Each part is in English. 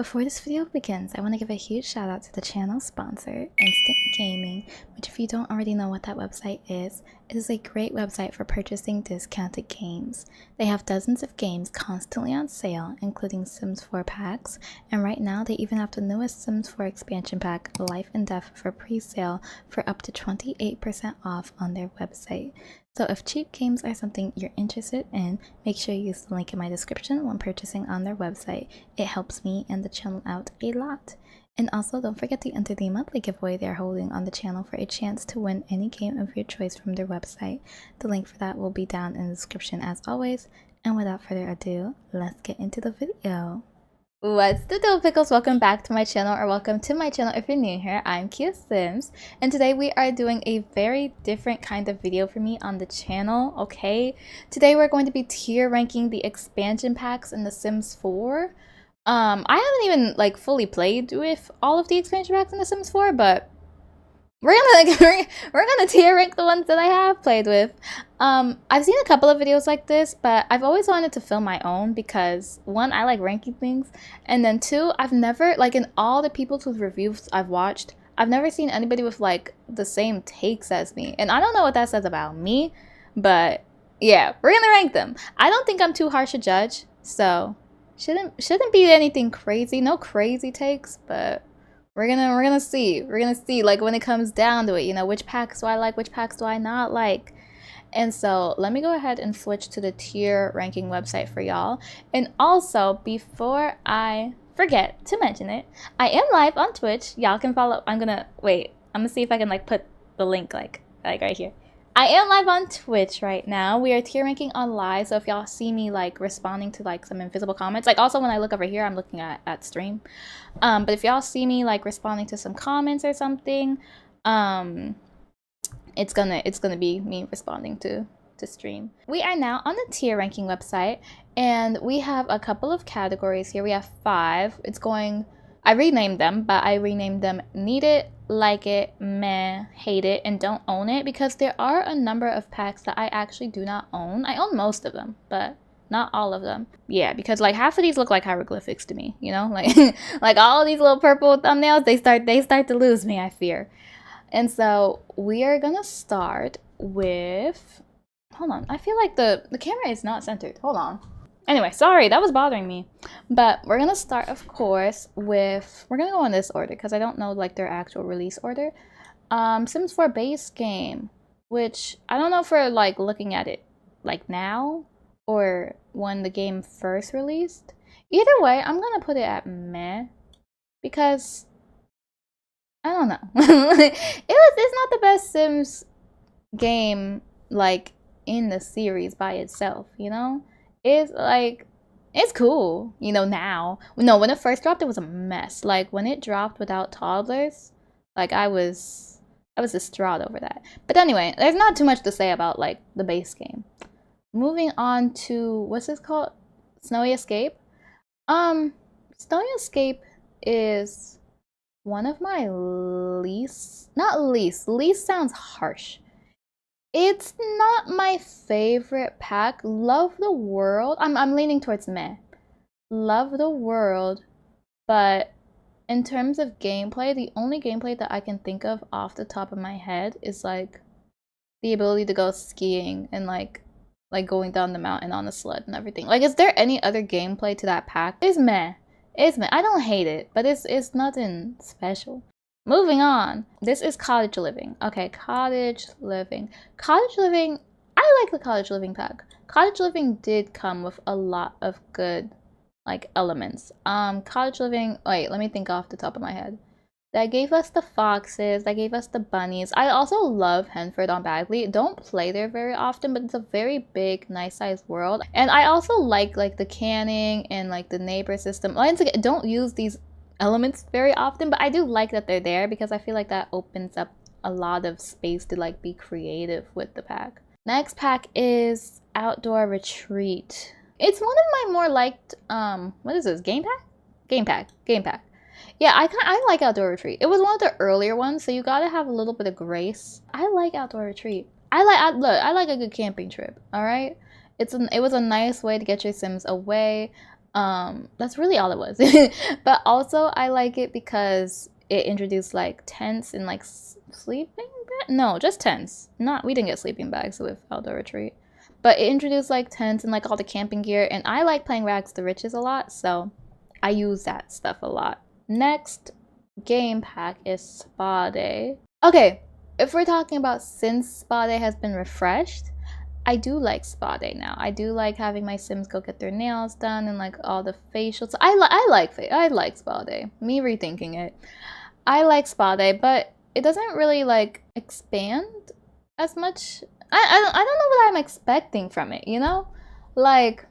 Before this video begins, I want to give a huge shout out to the channel sponsor, Instant Gaming, which if you don't already know what that website is, it is a great website for purchasing discounted games. They have dozens of games constantly on sale, including Sims 4 packs, and right now they even have the newest Sims 4 expansion pack, Life and Death, for pre-sale for up to 28% off on their website. So if cheap games are something you're interested in, make sure you use the link in my description when purchasing on their website. It helps me and the channel out a lot. And also don't forget to enter the monthly giveaway they're holding on the channel for a chance to win any game of your choice from their website. The link for that will be down in the description as always. And without further ado, let's get into the video. What's the deal, pickles? Welcome back to my channel, or welcome to my channel if you're new here. I'm Kia Sims, and today we are doing a very different kind of video for me on the channel. Okay, today we're going to be tier ranking the expansion packs in The Sims 4. I haven't even like fully played with all of the expansion packs in The Sims 4, but we're gonna tier rank the ones that I have played with. I've seen a couple of videos like this, but I've always wanted to film my own because one, I like ranking things, and then two, I've never, like, in all the people whose reviews I've watched, I've never seen anybody with like the same takes as me, and I don't know what that says about me, but yeah, we're gonna rank them. I don't think I'm too harsh a judge, so shouldn't be anything crazy, no crazy takes, but we're gonna see like when it comes down to it, you know, which packs do I like, which packs do I not like. And so let me go ahead and switch to the tier ranking website for y'all. And also, before I forget to mention it, I am live on Twitch. Y'all can follow. I'm gonna see if I can like put the link like right here. I am live on Twitch right now. We are tier ranking on live, so if y'all see me like responding to like some invisible comments, like also when I look over here, I'm looking at stream. But if y'all see me like responding to some comments or something, it's gonna be me responding to stream. We are now on the tier ranking website, and we have a couple of categories here. We have 5. I renamed them, but I renamed them Need It, Like It, Meh, Hate It, and Don't Own It, because there are a number of packs that I actually do not own. I own most of them, but not all of them. Yeah, because like half of these look like hieroglyphics to me, you know, like like all of these little purple thumbnails, they start to lose me, I fear. And so we are gonna start with, hold on, I feel like the camera is not centered. Hold on. Anyway, sorry, that was bothering me. But we're gonna start, of course, with, we're gonna go in this order because I don't know like their actual release order. Sims 4 base game, which I don't know if we're like looking at it like now or when the game first released. Either way, I'm gonna put it at meh because I don't know. It's not the best Sims game like in the series by itself, you know? It's like, it's cool, you know, now. No, when it first dropped, it was a mess. Like when it dropped without toddlers, like I was distraught over that. But anyway, there's not too much to say about like the base game. Moving on to, what's this called? Snowy Escape. Snowy Escape is one of my least sounds harsh. It's not my favorite pack. Love the world. I'm leaning towards meh. Love the world, but in terms of gameplay, the only gameplay that I can think of off the top of my head is like the ability to go skiing and like going down the mountain on a sled and everything. Like, is there any other gameplay to that pack? It's meh. It's meh. I don't hate it, but it's nothing special. Moving on. This is Cottage Living. Okay, Cottage Living. Cottage Living, I like the Cottage Living pack. Cottage Living did come with a lot of good like elements. Cottage Living, wait, let me think off the top of my head. That gave us the foxes, that gave us the bunnies. I also love Henford on Bagley. Don't play there very often, but it's a very big, nice sized world. And I also like the canning and like the neighbor system. Once again, don't use these elements very often, but I do like that they're there because I feel like that opens up a lot of space to like be creative with the pack. Next pack is Outdoor Retreat. It's one of my more liked, what is this, game pack? Game pack. Yeah, I like Outdoor Retreat. It was one of the earlier ones, so you gotta have a little bit of grace. I like Outdoor Retreat. I like a good camping trip, all right? It was a nice way to get your Sims away. That's really all it was. But also I like it because it introduced like tents and like sleeping bag. No, just tents. Not, we didn't get sleeping bags with Outdoor Retreat, but it introduced like tents and like all the camping gear, and I like playing Rags to Riches a lot, so I use that stuff a lot. Next game pack is Spa Day. Okay, if we're talking about since Spa Day has been refreshed, I do like Spa Day now. I do like having my Sims go get their nails done and like all the facials. I like Spa Day. Me rethinking it. I like Spa Day, but it doesn't really like expand as much. I don't know what I'm expecting from it, you know? Like,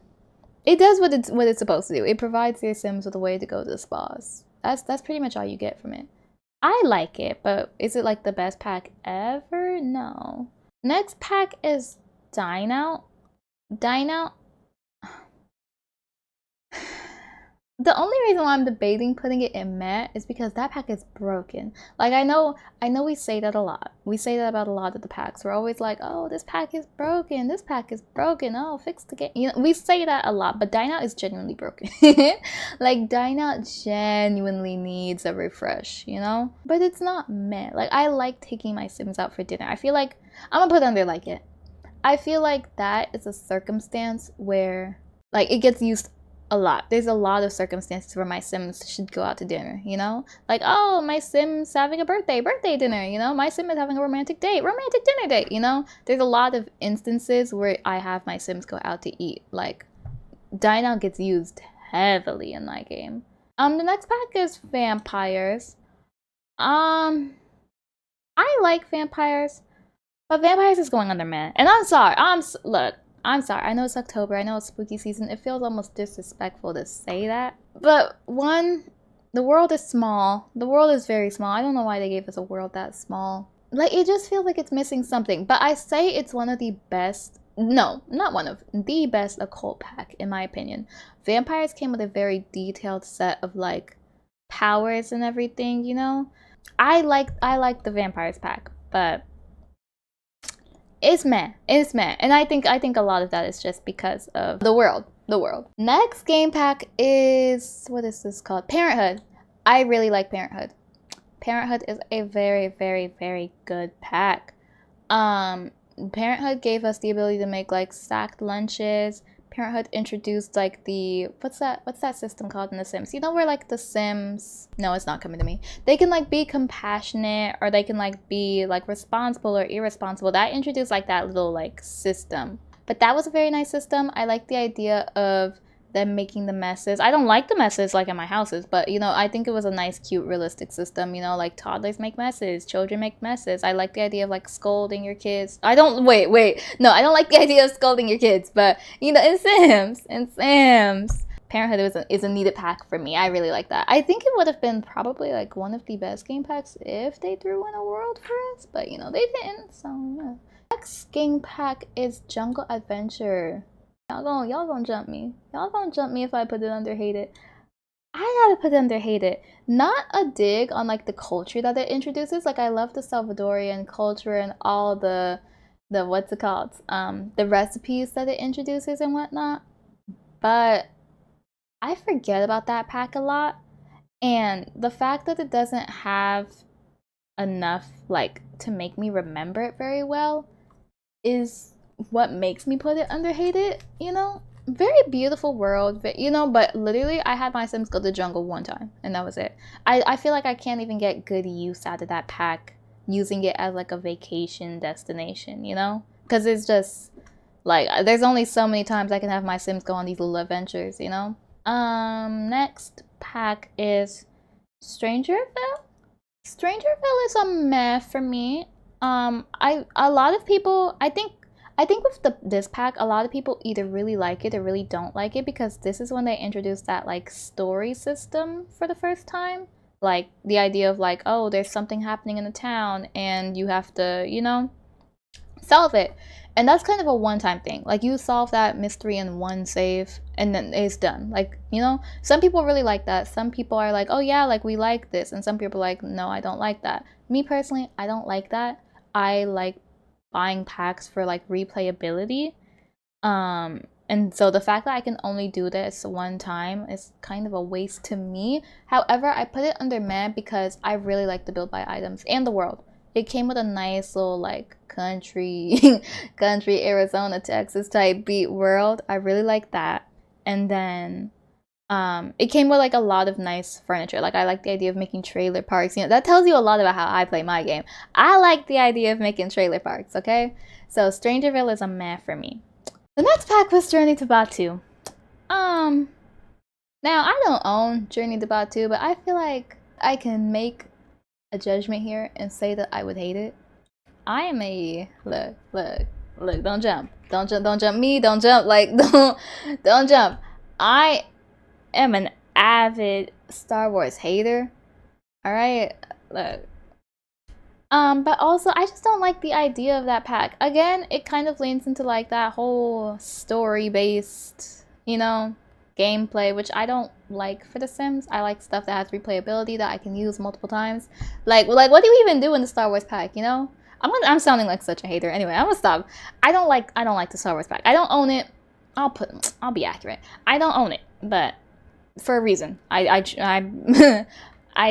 it does what it's supposed to do. It provides your Sims with a way to go to the spas. That's pretty much all you get from it. I like it, but is it like the best pack ever? No. Next pack is Dine Out. Dine Out. The only reason why I'm debating putting it in Meh is because that pack is broken. Like, I know we say that a lot. We say that about a lot of the packs. We're always like, oh, this pack is broken. This pack is broken. Oh, fix the game. You know, we say that a lot, but Dine Out is genuinely broken. Like, Dine Out genuinely needs a refresh, you know? But it's not Meh. Like, I like taking my Sims out for dinner. I feel like, I'm gonna put under like it. I feel like that is a circumstance where, like, it gets used a lot. There's a lot of circumstances where my Sims should go out to dinner, you know? Like, oh, my Sim's having a birthday dinner, you know? My Sim is having a romantic dinner date, you know? There's a lot of instances where I have my Sims go out to eat. Like, Dine Out gets used heavily in my game. The next pack is Vampires. I like Vampires, but Vampires is going under Meh. And I'm sorry, look, I'm sorry, I know it's October, I know it's spooky season, it feels almost disrespectful to say that. But one, the world is small. The world is very small. I don't know why they gave us a world that small. Like, it just feels like it's missing something. But I say it's one of the best, no, not one of, the best occult pack, in my opinion. Vampires came with a very detailed set of, like, powers and everything, you know? I like the Vampires pack, but it's Meh. It's Meh. And I think a lot of that is just because of the world. Next game pack is, what is this called? Parenthood. I really like Parenthood. Parenthood is a very, very, very good pack. Parenthood gave us the ability to make like stacked lunches. Parenthood introduced like the, what's that system called in The Sims? You know where like the Sims, no, it's not coming to me. They can like be compassionate, or they can like be like responsible or irresponsible. That introduced like that little like system. But that was a very nice system. I like the idea of them making the messes. I don't like the messes like in my houses, but you know, I think it was a nice, cute, realistic system. You know, like toddlers make messes, children make messes. I like the idea of like scolding your kids. I don't like the idea of scolding your kids, but you know, in Sims, Parenthood is a needed pack for me. I really like that. I think it would have been probably like one of the best game packs if they threw in a world for us, but you know, they didn't, so yeah. Next game pack is Jungle Adventure. Y'all gonna jump me. Y'all gonna jump me if I put it under hated. I gotta put it under hated. Not a dig on like the culture that it introduces. Like, I love the Salvadorian culture and all the what's it called? The recipes that it introduces and whatnot. But I forget about that pack a lot. And the fact that it doesn't have enough like to make me remember it very well is what makes me put it under hated, you know? Very beautiful world, you know, but literally I had my Sims go to the jungle one time and that was it. I feel like I can't even get good use out of that pack using it as like a vacation destination, you know? Because it's just like, there's only so many times I can have my Sims go on these little adventures, you know? Next pack is Strangerville. Strangerville is a meh for me. A lot of people, I think with this pack, a lot of people either really like it or really don't like it, because this is when they introduced that like story system for the first time. Like the idea of like, oh, there's something happening in the town and you have to, you know, solve it. And that's kind of a one-time thing. Like, you solve that mystery in one save and then it's done. Like, you know, some people really like that. Some people are like, oh yeah, like we like this. And some people are like, no, I don't like that. Me personally, I don't like that. I like buying packs for like replayability. And so the fact that I can only do this one time is kind of a waste to me. However, I put it under meh because I really like the build by items and the world. It came with a nice little like country Arizona, Texas type beat world. I really like that. And then it came with like a lot of nice furniture. Like I like the idea of making trailer parks. You know, that tells you a lot about how I play my game. I like the idea of making trailer parks, okay? So Strangerville is a meh for me. The next pack was Journey to Batu. Now I don't own Journey to Batu, but I feel like I can make a judgment here and say that I would hate it. I am a look, don't jump me, don't jump, like don't jump. I am an avid Star Wars hater. Alright, look. But also I just don't like the idea of that pack. Again, it kind of leans into like that whole story-based, you know, gameplay, which I don't like for The Sims. I like stuff that has replayability that I can use multiple times. Like what do you even do in the Star Wars pack, you know? I'm sounding like such a hater. Anyway, I'm gonna stop. I don't like the Star Wars pack. I don't own it. I'll be accurate. I don't own it, but for a reason. I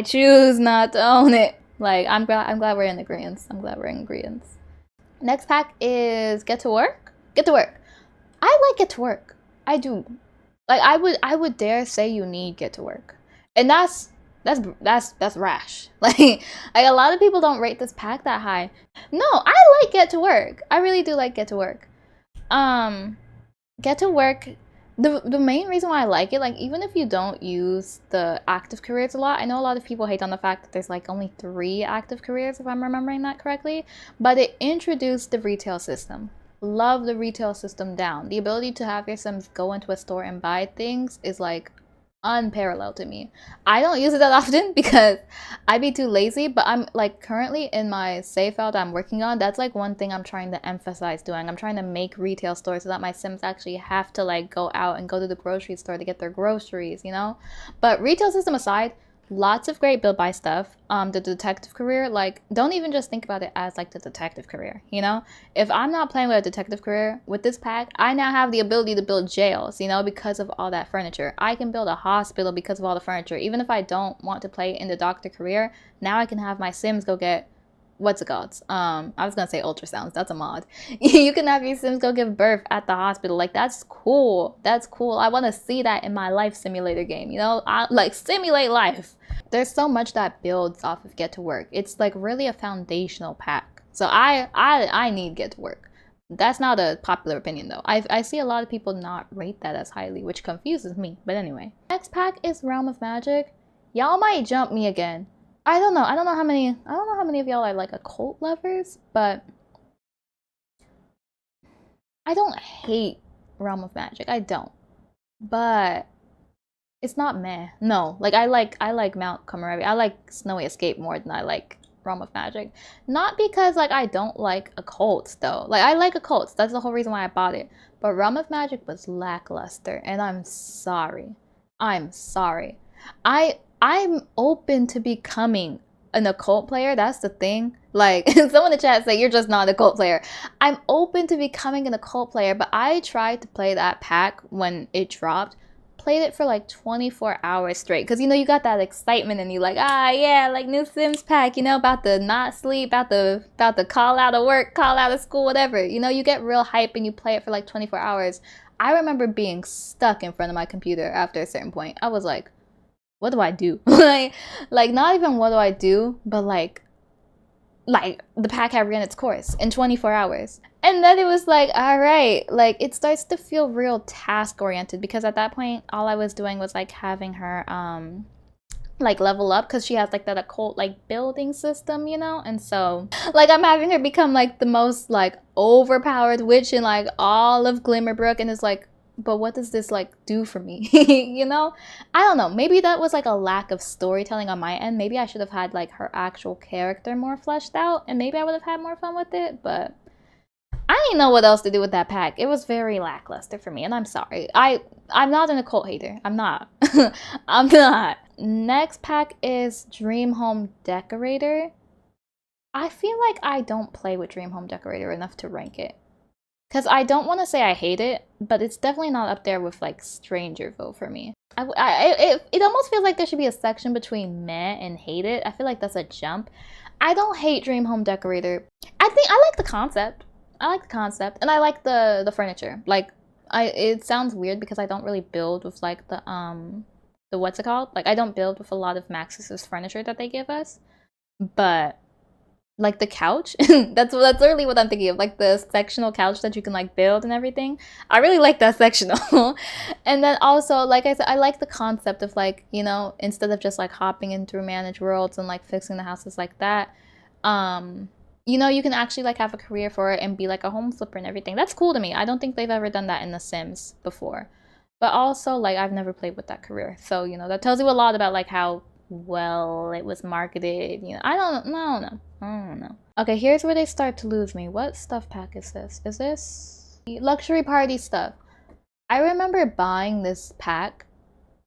choose not to own it. Like I'm glad we're in agreement. I'm glad we're in agreement. Next pack is Get to Work. Get to Work. I like Get to Work. I do. Like I would dare say you need Get to Work. And that's rash. Like a lot of people don't rate this pack that high. No, I like Get to Work. I really do like Get to Work. Get to Work, the main reason why I like it, like even if you don't use the active careers a lot, I know a lot of people hate on the fact that there's like only 3 active careers if I'm remembering that correctly, but it introduced the retail system. Love the retail system down. The ability to have your Sims go into a store and buy things is like unparalleled to me. I don't use it that often because I'd be too lazy, but I'm like currently in my save file that I'm working on, that's like one thing I'm trying to emphasize doing. I'm trying to make retail stores so that my Sims actually have to like go out and go to the grocery store to get their groceries, you know? But retail system aside, lots of great build by stuff. The detective career, like don't even just think about it as like the detective career, you know? If I'm not playing with a detective career with this pack, I now have the ability to build jails, you know, because of all that furniture. I can build a hospital because of all the furniture. Even if I don't want to play in the doctor career, now I can have my Sims go get what's it called? I was gonna say ultrasounds. That's a mod. You can have your Sims go give birth at the hospital. Like that's cool. That's cool. I want to see that in my life simulator game. You know, I like simulate life. There's so much that builds off of Get to Work. It's like really a foundational pack. So I need Get to Work. That's not a popular opinion though. I see a lot of people not rate that as highly, which confuses me. But anyway, next pack is Realm of Magic. Y'all might jump me again. I don't know how many of y'all are like occult lovers, but I don't hate Realm of Magic. I don't. But it's not meh. No, like I like Mount Komorebi. I like Snowy Escape more than I like Realm of Magic. Not because like I don't like occults though. Like I like occults. That's the whole reason why I bought it. But Realm of Magic was lackluster, and I'm sorry. I'm sorry. I'm open to becoming an occult player. That's the thing. Like someone in the chat say you're just not an occult player. I'm open to becoming an occult player, but I tried to play that pack when it dropped. Played it for like 24 hours straight because you know you got that excitement and you like yeah, like new Sims pack, you know, about to not sleep, about to call out of work, call out of school, whatever, you know, you get real hype and you play it for like 24 hours. I remember being stuck in front of my computer after a certain point. I was like, what do I do? like not even what do I do, but like the pack had ran its course in 24 hours. And then it was like, all right, like it starts to feel real task oriented because at that point, all I was doing was like having her like level up because she has like that occult like building system, you know? And so like I'm having her become like the most like overpowered witch in like all of Glimmerbrook, and it's like, but what does this like do for me? You know, I don't know, maybe that was like a lack of storytelling on my end. Maybe I should have had like her actual character more fleshed out and maybe I would have had more fun with it, but I didn't know what else to do with that pack. It was very lackluster for me, and I'm sorry. I'm not an occult hater. I'm not. I'm not. Next pack is Dream Home Decorator. I feel like I don't play with Dream Home Decorator enough to rank it. Because I don't want to say I hate it, but it's definitely not up there with like Stranger Vote for me. It almost feels like there should be a section between meh and hate it. I feel like that's a jump. I don't hate Dream Home Decorator. I think I like the concept. I like the concept, and I like the furniture. Like, it sounds weird because I don't really build with like the what's it called? Like, I don't build with a lot of Maxis's furniture that they give us, but like the couch, that's literally what I'm thinking of, like the sectional couch that you can like build and everything. I really like that sectional. And then also, like I said, I like the concept of like, you know, instead of just like hopping in through managed worlds and like fixing the houses like that, you know, you can actually like have a career for it and be like a home flipper and everything. That's cool to me. I don't think they've ever done that in The Sims before. But also, like, I've never played with that career, so you know, that tells you a lot about like how well it was marketed. You know, I don't know. Okay, here's where they start to lose me. What stuff pack is this? Is this luxury party stuff? I remember buying this pack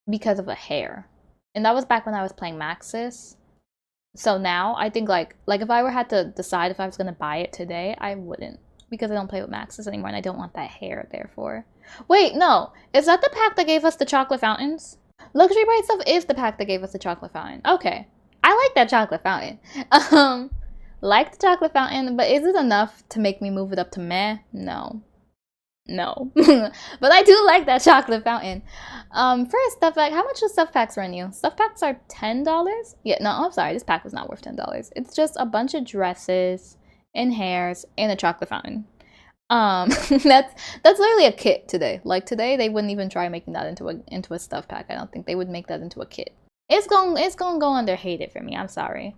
because of a hair, and that was back when I was playing Maxis. So now I think like if I had to decide if I was gonna buy it today, I wouldn't, because I don't play with Maxis anymore and I don't want that hair therefore. Wait, no, is that the pack that gave us the chocolate fountains? Luxury Bright stuff is the pack that gave us the chocolate fountain. Okay, I like that chocolate fountain. Like the chocolate fountain, but is it enough to make me move it up to meh? No. But I do like that chocolate fountain. For a stuff pack, how much do stuff packs run you? Stuff packs are $10? Yeah, no, I'm sorry, this pack was not worth $10. It's just a bunch of dresses and hairs and a chocolate fountain. That's literally a kit today. Like today, they wouldn't even try making that into a stuff pack. I don't think they would make that into a kit. It's gonna go under hated for me. I'm sorry.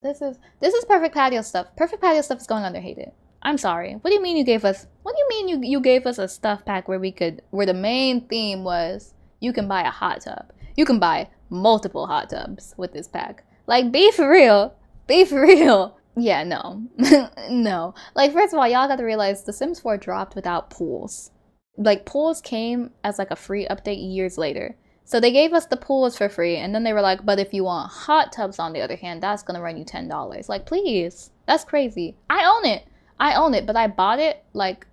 This is perfect patio stuff. Perfect patio stuff is going under hated. I'm sorry. What do you mean you gave us? What do you mean you gave us a stuff pack where the main theme was you can buy a hot tub. You can buy multiple hot tubs with this pack. Like, be for real. Be for real. Yeah, no. No. Like, first of all, y'all got to realize The Sims 4 dropped without pools. Like, pools came as like a free update years later. So they gave us the pools for free, and then they were like, but if you want hot tubs on the other hand, that's gonna run you $10. Like, please. That's crazy. I own it, but I bought it like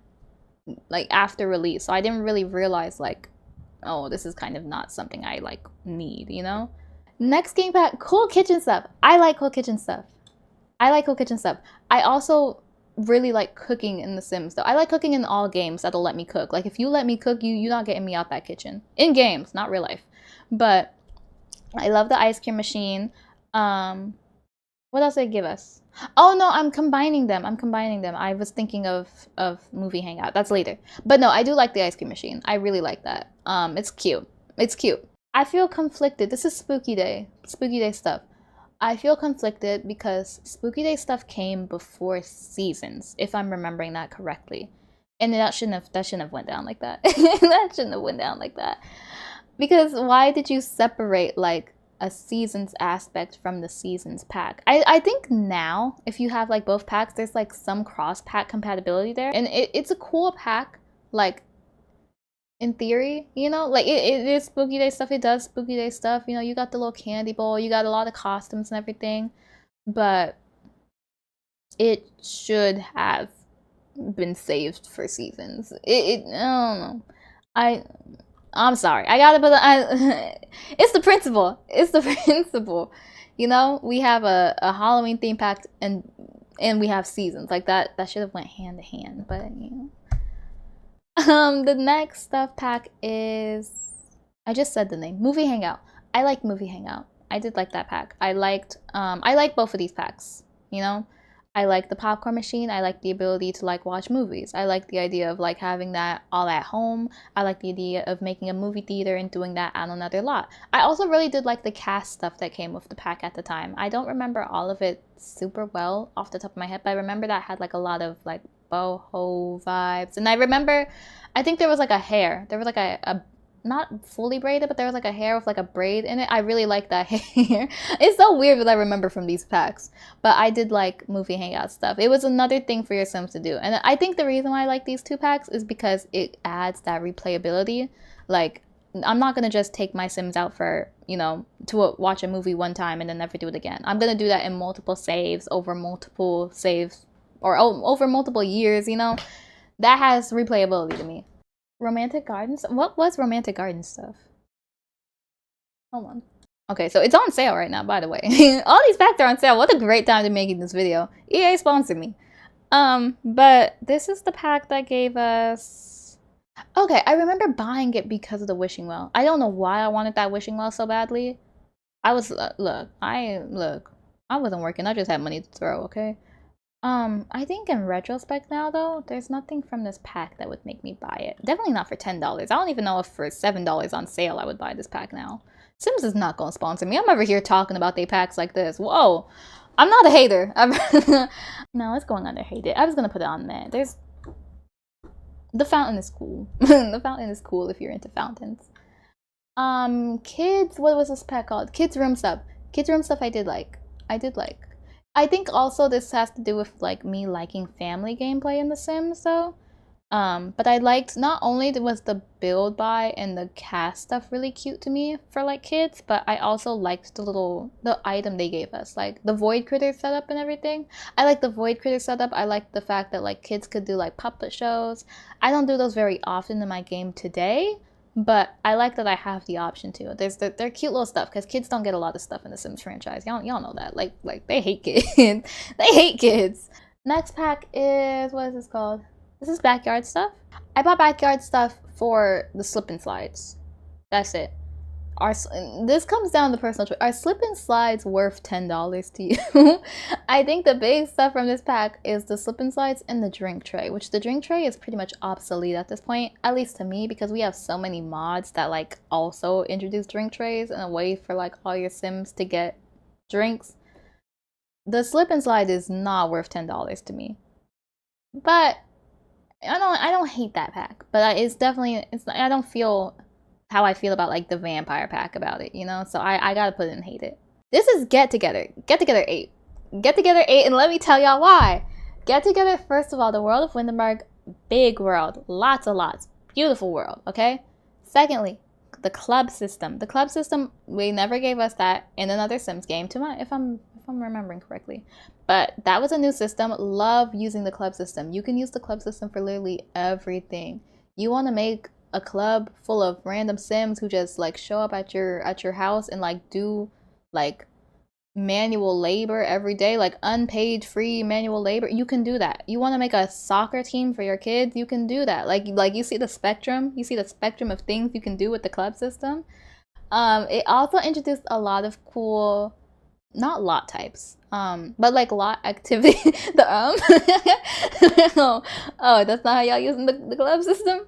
after release. So I didn't really realize like, oh, this is kind of not something I like need, you know? Next game pack, cool kitchen stuff. I like cool kitchen stuff. I also really like cooking in The Sims though. I like cooking in all games that'll let me cook. Like if you let me cook, you're not getting me out that kitchen. In games, not real life. But I love the ice cream machine. What else did they give us? Oh no, I'm combining them. I was thinking of movie hangout. That's later. But no, I do like the ice cream machine. I really like that. It's cute. I feel conflicted. This is spooky day stuff. I feel conflicted because Spooky Day stuff came before Seasons, if I'm remembering that correctly. And that shouldn't have went down like that. That shouldn't have went down like that. Because why did you separate like a Seasons aspect from the Seasons pack? I think now, if you have like both packs, there's like some cross-pack compatibility there. And it's a cool pack, like in theory, you know, like it is Spooky Day stuff. It does Spooky Day stuff. You know, you got the little candy bowl, you got a lot of costumes and everything, but it should have been saved for Seasons. I don't know. I'm sorry. I gotta put it's the principle. You know, we have a Halloween theme pack and we have Seasons. Like that should have went hand to hand, but you know. The next stuff pack is, I just said the name, Movie Hangout. I like Movie Hangout. I did like that pack. I like both of these packs, you know? I like the popcorn machine. I like the ability to like watch movies. I like the idea of like having that all at home. I like the idea of making a movie theater and doing that on another lot. I also really did like the cast stuff that came with the pack at the time. I don't remember all of it super well off the top of my head, but I remember that had like a lot of like boho vibes. And I remember, I think there was like a hair. There was like a not fully braided, but there was like a hair with like a braid in it. I really like that hair. It's so weird what I remember from these packs. But I did like Movie Hangout stuff. It was another thing for your Sims to do. And I think the reason why I like these two packs is because it adds that replayability. Like, I'm not going to just take my Sims out for, you know, to watch a movie one time and then never do it again. I'm going to do that in multiple saves, over multiple saves, or over multiple years, you know? That has replayability to me. Romantic Gardens? What was Romantic Garden stuff? Hold on. Okay, so it's on sale right now, by the way. All these packs are on sale. What a great time to be making this video. EA sponsored me. But this is the pack that gave us... Okay, I remember buying it because of the wishing well. I don't know why I wanted that wishing well so badly. I was... Look, I wasn't working. I just had money to throw, okay? I think in retrospect now, though, there's nothing from this pack that would make me buy it. Definitely not for $10. I don't even know if for $7 on sale I would buy this pack now. Sims is not going to sponsor me. I'm over here talking about they packs like this. Whoa. I'm not a hater. No, it's going under hated. I was going to put it on there. There's... The fountain is cool. The fountain is cool if you're into fountains. Kids... What was this pack called? Kids Room Stuff. Kids Room Stuff I did like. I think also this has to do with like me liking family gameplay in The Sims though. But I liked, not only was the build by and the cast stuff really cute to me for like kids, but I also liked the item they gave us, like the void critter setup and everything. I like the void critter setup. I like the fact that like kids could do like puppet shows. I don't do those very often in my game today, but I like that I have the option to. They're cute little stuff because kids don't get a lot of stuff in the Sims franchise. Y'all know that. Like they hate kids. They hate kids. Next pack is, what is this called? This is backyard stuff. I bought backyard stuff for the slip and slides. That's it. This comes down to personal choice. Are slip and slides worth $10 to you? I think the big stuff from this pack is the slip and slides and the drink tray, which the drink tray is pretty much obsolete at this point, at least to me, because we have so many mods that like also introduce drink trays and a way for like all your Sims to get drinks. The slip and slide is not worth $10 to me, but I don't hate that pack, but it's definitely, I don't feel how I feel about like the vampire pack about it, you know? So I gotta put it in hate it. This is Get Together 8. Get Together 8, and let me tell y'all why. Get Together, first of all, the world of Windenburg, big world, lots of lots, beautiful world, okay? Secondly, the club system. The club system, we never gave us that in another Sims game, if I'm remembering correctly. But that was a new system. Love using the club system. You can use the club system for literally everything. You want to make a club full of random Sims who just like show up at your house and like do like manual labor every day, like unpaid free manual labor. You can do that. You want to make a soccer team for your kids, you can do that. Like you see the spectrum of things you can do with the club system. It also introduced a lot of cool, not lot types, but like lot activity. Oh, that's not how y'all using the club system.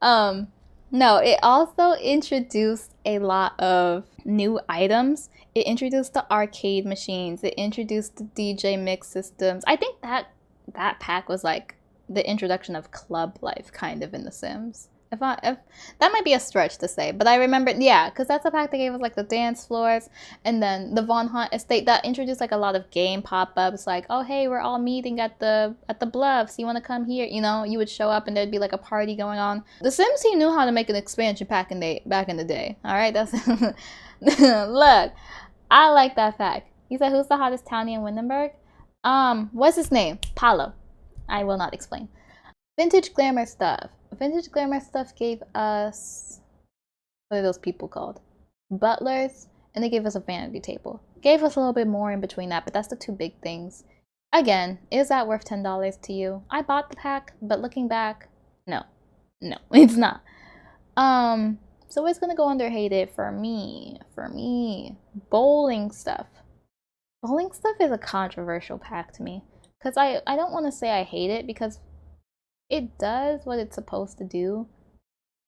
No, it also introduced a lot of new items. It introduced the arcade machines. It introduced the DJ mix systems. I think that pack was like the introduction of club life kind of in The Sims. If that might be a stretch to say, but I remember, yeah, because that's the pack that gave us like the dance floors, and then the Von Hunt estate that introduced like a lot of game pop-ups, like, oh hey, we're all meeting at the Bluffs, you want to come here, you know? You would show up and there'd be like a party going on. The Sims, he knew how to make an expansion pack back in the day. All right, that's look, I like that pack. He said, who's the hottest townie in Windenburg? What's his name? Paulo. I will not explain. Vintage glamour stuff. Vintage glamour stuff gave us, what are those people called? Butlers, and they gave us a vanity table. Gave us a little bit more in between that, but that's the two big things. Again, is that worth $10 to you? I bought the pack, but looking back, no, it's not. So it's gonna go under hated for me. Bowling stuff. Bowling stuff is a controversial pack to me, because I don't want to say I hate it, because it does what it's supposed to do.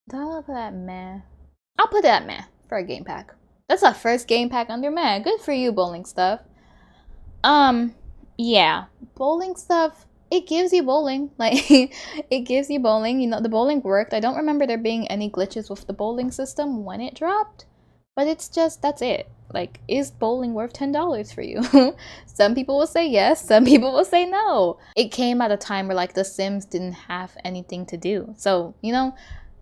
Do I want to put that meh? I'll put that meh for a game pack. That's our first game pack under meh. Good for you, bowling stuff. Yeah, bowling stuff, it gives you bowling. Like, it gives you bowling. You know, the bowling worked. I don't remember there being any glitches with the bowling system when it dropped, but it's just, that's it. Like, is bowling worth $10 for you? Some people will say yes, some people will say no. It came at a time where like the Sims didn't have anything to do. So, you know,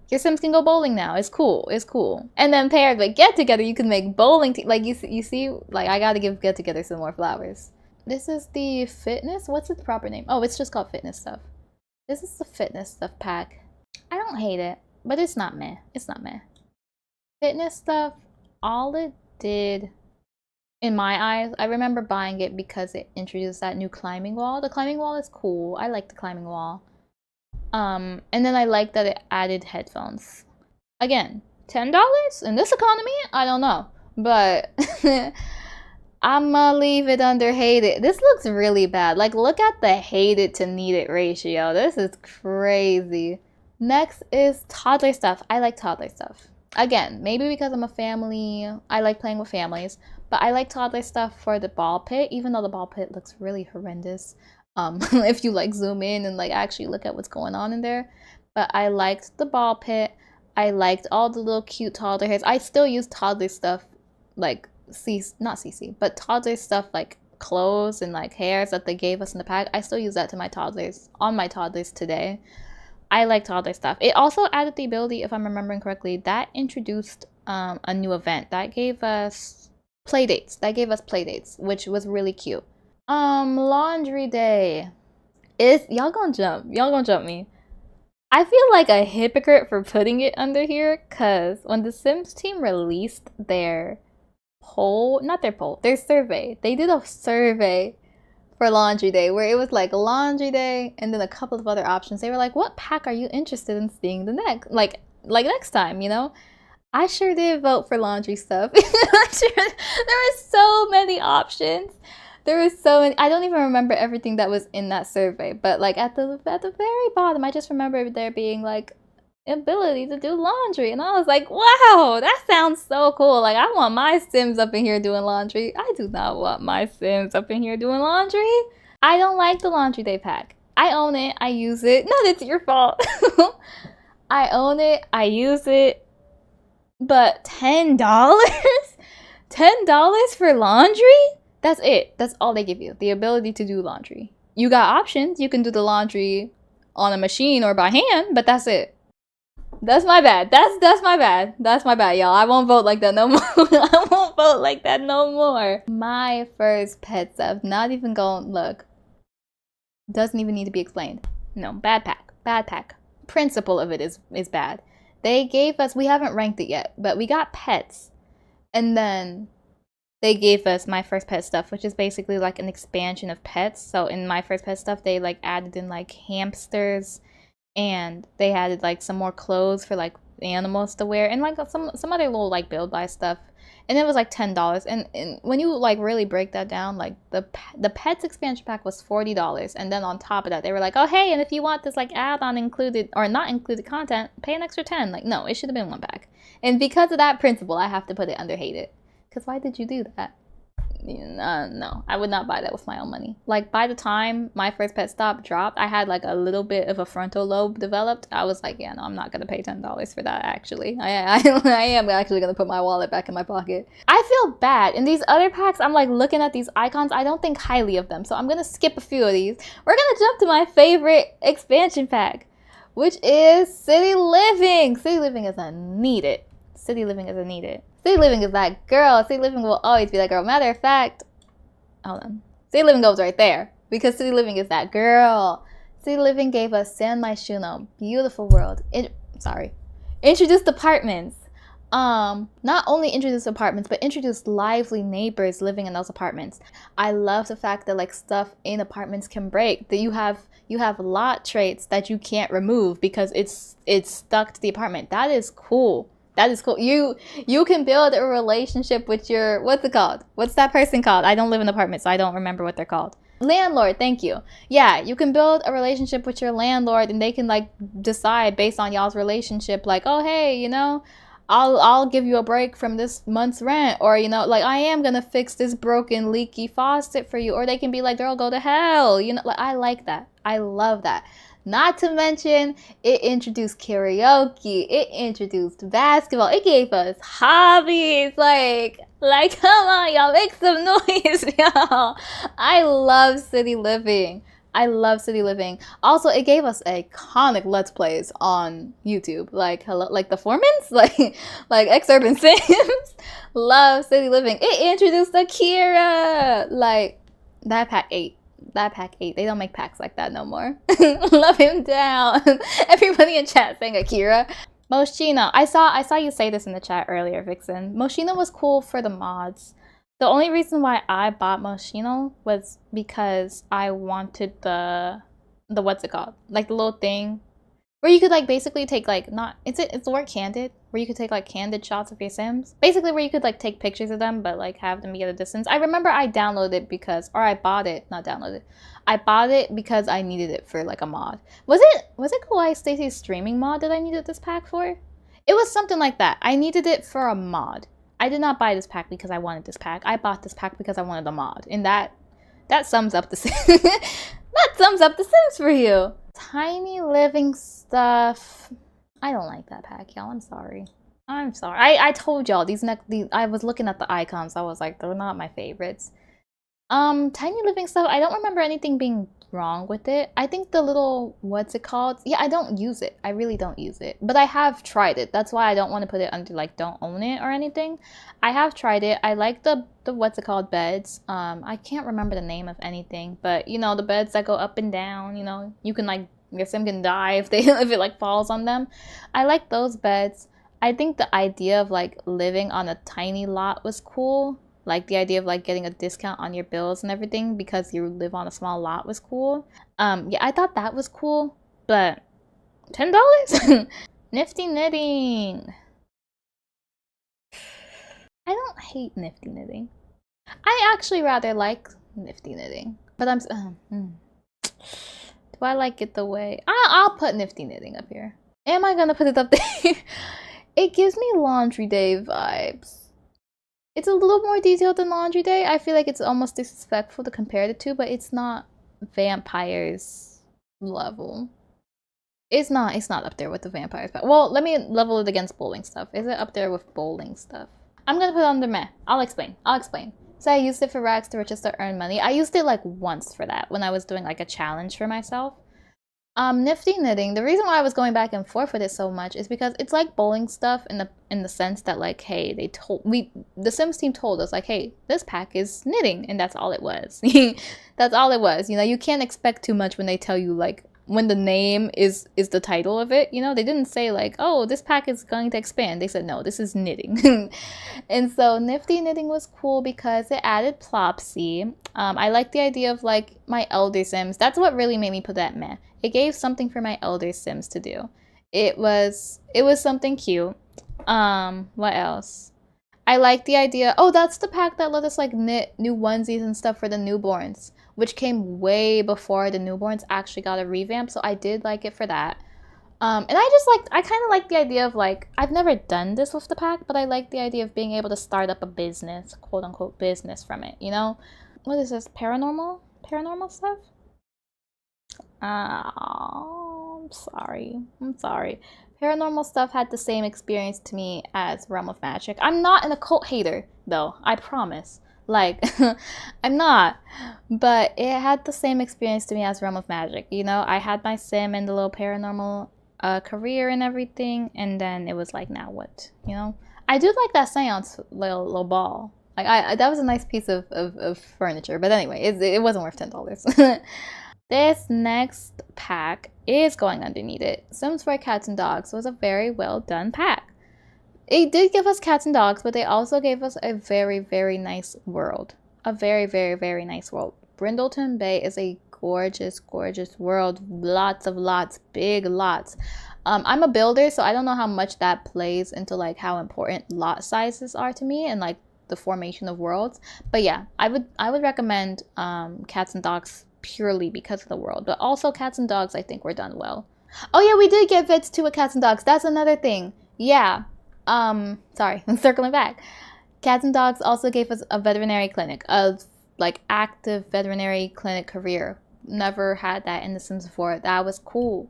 your Sims can go bowling now. It's cool. It's cool. And then paired with Get Together, you can make bowling like you see, like I gotta give Get Together some more flowers. This is the fitness. What's its proper name? Oh, it's just called fitness stuff. This is the fitness stuff pack. I don't hate it, but it's not meh. It's not meh. Fitness stuff, all it did, in my eyes, I remember buying it because it introduced that new climbing wall. The climbing wall is cool. I like the climbing wall. And then I like that it added headphones. Again, $10 in this economy? I don't know. But I'ma leave it under hated. This looks really bad. Like, look at the hated to needed ratio. This is crazy. Next is toddler stuff. I like toddler stuff. Again, maybe because I'm a family, I like playing with families, but I like toddler stuff for the ball pit, even though the ball pit looks really horrendous. If you like zoom in and like actually look at what's going on in there. But I liked the ball pit. I liked all the little cute toddler hairs. I still use toddler stuff, like not CC, but toddler stuff like clothes and like hairs that they gave us in the pack. I still use that to my toddlers, on my toddlers today. I like toddler stuff. It also added the ability, if I'm remembering correctly, that introduced a new event that gave us play dates. Which was really cute. Laundry day. Y'all gonna jump me. I feel like a hypocrite for putting it under here, cause when the Sims team released their survey, they did a survey for laundry day where it was like laundry day and then a couple of other options. They were like, what pack are you interested in seeing the next, like next time, you know? I sure did vote for laundry stuff. There were so many options. There was so many. I don't even remember everything that was in that survey, but like at the very bottom, I just remember there being like ability to do laundry, and I was like, wow, that sounds so cool. Like, I want my Sims up in here doing laundry. I do not want my Sims up in here doing laundry. I don't like the laundry day pack. I own it. I use it. No, it's your fault. I own it. I use it. But $10? $10 for laundry? That's it. That's all they give you. The ability to do laundry. You got options. You can do the laundry on a machine or by hand, but that's it. That's my bad. That's my bad. That's my bad, y'all. I won't vote like that no more. I won't vote like that no more. My first pet stuff. Not even going, look. Doesn't even need to be explained. No, bad pack. Bad pack. Principle of it is bad. They gave us, we haven't ranked it yet, but we got pets. And then they gave us my first pet stuff, which is basically like an expansion of pets. So in my first pet stuff, they like added in like hamsters, and they added like some more clothes for like animals to wear, and like some other little like build buy stuff. And it was like $10. And when you like really break that down, like the pets expansion pack was $40. And then on top of that, they were like, oh hey, and if you want this like add-on included or not included content, pay an extra $10. Like, no, it should have been one pack. And because of that principle, I have to put it under hated. Because why did you do that? No, I would not buy that with my own money. Like, by the time my first pet stop dropped, I had like a little bit of a frontal lobe developed. I was like, yeah, no, I'm not gonna pay $10 for that. Actually, I am actually gonna put my wallet back in my pocket. I feel bad. In these other packs, I'm like looking at these icons. I don't think highly of them, so I'm gonna skip a few of these. We're gonna jump to my favorite expansion pack, which is City Living. City Living is a needed. City Living is a needed. City Living is that girl. City Living will always be that girl. Matter of fact, hold on. City Living goes right there because City Living is that girl. City Living gave us San Myshuno, beautiful world. Introduced apartments. Not only introduced apartments, but introduced lively neighbors living in those apartments. I love the fact that like stuff in apartments can break. That you have lot traits that you can't remove because it's stuck to the apartment. That is cool. That is cool. You can build a relationship with your, what's it called? What's that person called? I don't live in an apartment, so I don't remember what they're called. Landlord, thank you. Yeah, you can build a relationship with your landlord, and they can like decide based on y'all's relationship, like, oh hey, you know, I'll give you a break from this month's rent, or you know, like I am gonna fix this broken leaky faucet for you, or they can be like, girl, go to hell. You know, like I like that. I love that. Not to mention, it introduced karaoke. It introduced basketball. It gave us hobbies. Like, come on, y'all, make some noise, y'all. I love City Living. I love City Living. Also, it gave us iconic Let's Plays on YouTube. Like, hello, like the Foremans, like X-Urban Sims. Love City Living. It introduced Akira. Like, that pack 8. that pack ate. They don't make packs like that no more. Love him down. Everybody in chat saying Akira. Moschino. I saw you say this in the chat earlier, Vixen. Moschino was cool for the mods. The only reason why I bought Moschino was because I wanted the what's it called? Like the little thing where you could like basically take like it's the word candid, where you could take like candid shots of your Sims. Basically where you could like take pictures of them but like have them be at a distance. I remember I downloaded it because, or I bought it, not downloaded. I bought it because I needed it for like a mod. Was it Kawaii Stacy's streaming mod that I needed this pack for? It was something like that. I needed it for a mod. I did not buy this pack because I wanted this pack. I bought this pack because I wanted a mod. And that sums up the that sums up the Sims for you. Tiny living stuff. I don't like that pack, y'all. I'm sorry. I'm sorry. I told y'all these I was looking at the icons. I was like, they're not my favorites. Tiny living stuff. I don't remember anything being wrong with it. I think the little, what's it called? Yeah, I don't use it. I really don't use it. But I have tried it. That's why I don't want to put it under like don't own it or anything. I have tried it. I like the what's it called beds. I can't remember the name of anything, but you know, the beds that go up and down, you know, you can like, your Sim can die if it like falls on them. I like those beds. I think the idea of like living on a tiny lot was cool. Like the idea of like getting a discount on your bills and everything because you live on a small lot was cool. Yeah, I thought that was cool, but $10? Nifty knitting. I don't hate nifty knitting. I actually rather like nifty knitting, but do I like it the way I'll put nifty knitting up here. Am I gonna put it up there? It gives me laundry day vibes. It's a little more detailed than Laundry Day. I feel like it's almost disrespectful to compare the two, but it's not vampires level. It's not up there with the vampires. Well, let me level it against bowling stuff. Is it up there with bowling stuff? I'm gonna put it under meh. I'll explain. So I used it for rags to riches to earn money. I used it like once for that when I was doing like a challenge for myself. Nifty knitting. The reason why I was going back and forth with it so much is because it's like bowling stuff in the sense that like, hey, the Sims team told us like, hey, this pack is knitting, and that's all it was. That's all it was. You know, you can't expect too much when they tell you like when the name is the title of it. You know, they didn't say like, oh, this pack is going to expand. They said no, this is knitting. And so nifty knitting was cool because it added plopsy. I like the idea of like my elder Sims. That's what really made me put that meh. It gave something for my elder Sims to do. It was something cute. What else? I like the idea. Oh, that's the pack that let us like knit new onesies and stuff for the newborns, which came way before the newborns actually got a revamp. So I did like it for that. And I kind of like the idea of like, I've never done this with the pack, but I like the idea of being able to start up a business, quote unquote business from it, you know? What is this? Paranormal stuff? I'm sorry. Paranormal stuff had the same experience to me as Realm of Magic. I'm not an occult hater, though. I promise. Like, I'm not. But it had the same experience to me as Realm of Magic. You know, I had my Sim and the little paranormal career and everything, and then it was like, now what? You know? I do like that seance little ball. Like, that was a nice piece of furniture. But anyway, it wasn't worth $10. This next pack is going underneath it. Sims 4 Cats and Dogs was a very well done pack. It did give us cats and dogs, but they also gave us a very, very nice world. A very, very, very nice world. Brindleton Bay is a gorgeous, gorgeous world. Lots of lots, big lots. I'm a builder, so I don't know how much that plays into like how important lot sizes are to me and like the formation of worlds. But yeah, I would recommend Cats and Dogs purely because of the world, but also Cats and Dogs I think were done well. Oh yeah, we did get vets too with Cats and Dogs. That's another thing. Yeah. Sorry, I'm circling back. Cats and Dogs also gave us a veterinary clinic, a like active veterinary clinic career. Never had that in The Sims 4. That was cool.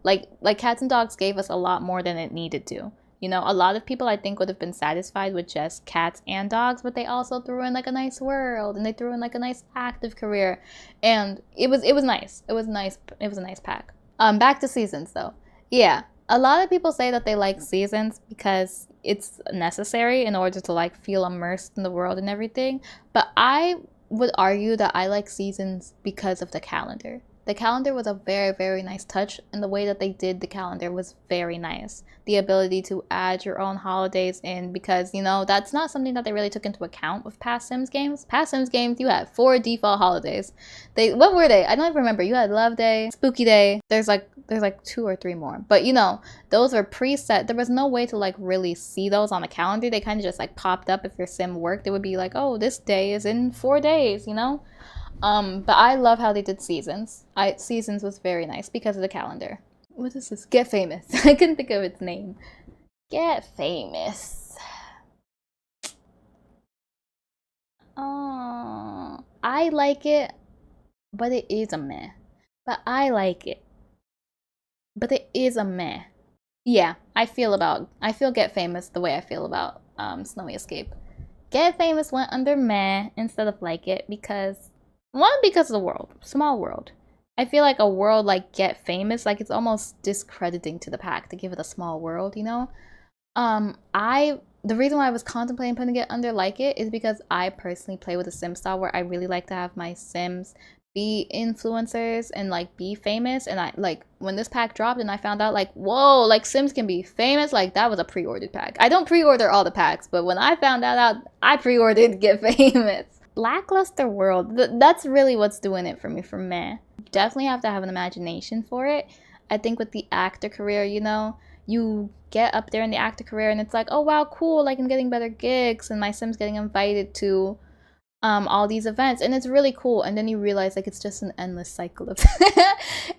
Like Cats and Dogs gave us a lot more than it needed to. You know, a lot of people I think would have been satisfied with just cats and dogs, but they also threw in like a nice world and they threw in like a nice active career, and it was nice. It was a nice pack. Back to seasons though. Yeah, a lot of people say that they like seasons because it's necessary in order to like feel immersed in the world and everything. But I would argue that I like seasons because of the calendar. The calendar was a very, very nice touch, and the way that they did the calendar was very nice. The ability to add your own holidays in, because, you know, that's not something that they really took into account with past Sims games. Past Sims games, you had 4 default holidays. What were they? I don't even remember. You had Love Day, Spooky Day. There's like 2 or 3 more. But, you know, those were preset. There was no way to like really see those on the calendar. They kind of just like popped up if your sim worked. It would be like, oh, this day is in 4 days, you know? But I love how they did seasons. Seasons was very nice because of the calendar. What is this? Get Famous. I couldn't think of its name. Get Famous. Oh, I like it, but it is a meh. But I like it, but it is a meh. Yeah, I feel Get Famous the way I feel about Snowy Escape. Get Famous went under meh instead of like it because of the world. Small world. I feel like a world like Get Famous, like it's almost discrediting to the pack to give it a small world, you know? The reason why I was contemplating putting it under like it is because I personally play with a sim style where I really like to have my sims be influencers and like be famous. And I like when this pack dropped and I found out like, whoa, like sims can be famous, like that was a pre-ordered pack. I don't pre-order all the packs, but when I found that out, I pre-ordered Get Famous. Lackluster world, that's really what's doing it for me for meh. Definitely have to have an imagination for it. I think with the actor career, you know, you get up there in the actor career and it's like, oh wow, cool, like I'm getting better gigs and my sim's getting invited to all these events and it's really cool, and then you realize like it's just an endless cycle of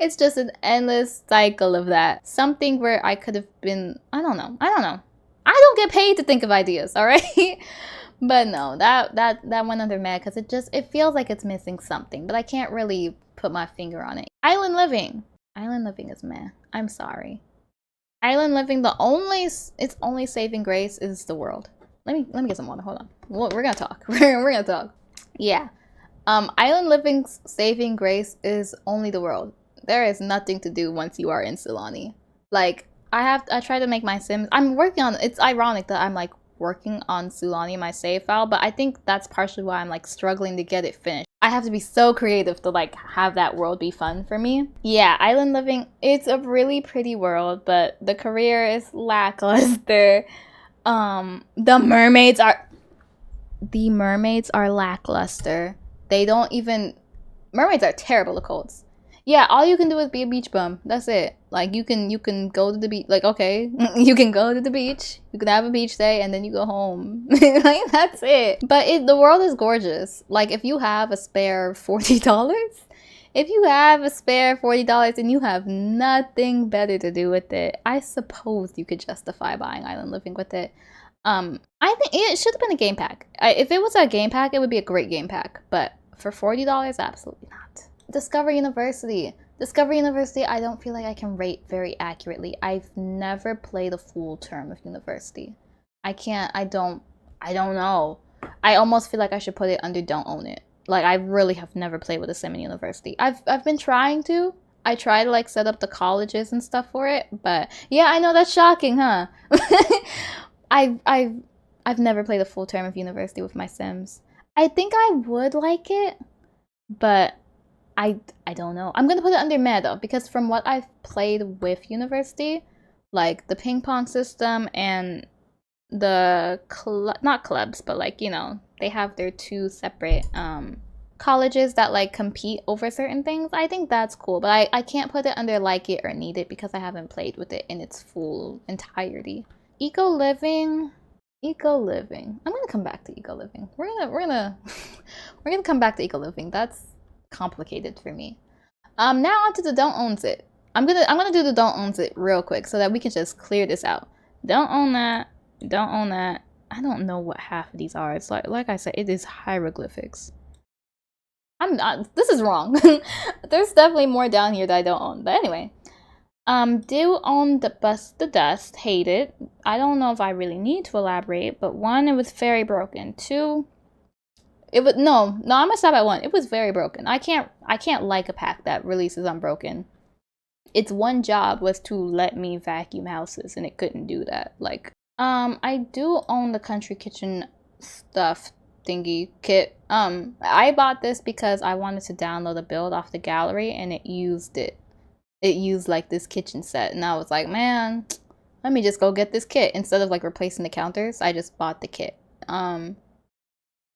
it's just an endless cycle of that. Something where I could have been, I don't know. I don't get paid to think of ideas, all right? But no, that went under meh because it feels like it's missing something, but I can't really put my finger on it. Island Living is meh. I'm sorry. Island Living, its only saving grace is the world. Let me get some water. Hold on. We're gonna talk. we're gonna talk. Yeah. Island Living's saving grace is only the world. There is nothing to do once you are in Sulani. Like I try to make my sims. I'm working on. It's ironic that I'm like working on Sulani, my save file, but I think that's partially why I'm like struggling to get it finished. I have to be so creative to like have that world be fun for me. Yeah, Island Living, it's a really pretty world, but the career is lackluster. The mermaids are lackluster. Mermaids are terrible to cults. Yeah, all you can do is be a beach bum. That's it. Like you can go to the beach. Like okay, you can go to the beach. You can have a beach day and then you go home. Like that's it. But the world is gorgeous. Like if you have a spare $40, and you have nothing better to do with it, I suppose you could justify buying Island Living with it. I think it should have been a game pack. If it was a game pack, it would be a great game pack. But for $40, absolutely not. Discover University, I don't feel like I can rate very accurately. I've never played a full term of University. I don't know. I almost feel like I should put it under Don't Own It. Like I really have never played with a sim in University. I've been trying to. I try to like set up the colleges and stuff for it, but yeah, I know that's shocking, huh? I've never played a full term of University with my sims. I think I would like it, but I don't know. I'm gonna put it under meh though, because from what I've played with University, like the ping pong system and the not clubs, but like, you know, they have their 2 separate colleges that like compete over certain things. I think that's cool, but I can't put it under like it or need it because I haven't played with it in its full entirety. Eco living. I'm gonna come back to eco living. We're gonna come back to eco living. That's complicated for me. Now onto the Don't Owns It. I'm gonna do the Don't Owns It real quick so that we can just clear this out. Don't own that. I don't know what half of these are. It's like I said, it is hieroglyphics. I'm not. This is wrong. There's definitely more down here that I don't own. But anyway, do own the Bust the Dust. Hate it. I don't know if I really need to elaborate, but 1, it was very broken. 2, it was no. I'm gonna stop at 1. It was very broken. I can't like a pack that releases unbroken. Its one job was to let me vacuum houses, and it couldn't do that. Like, I do own the Country Kitchen stuff thingy kit. I bought this because I wanted to download a build off the gallery, and it used like this kitchen set, and I was like, man, let me just go get this kit instead of like replacing the counters. I just bought the kit. I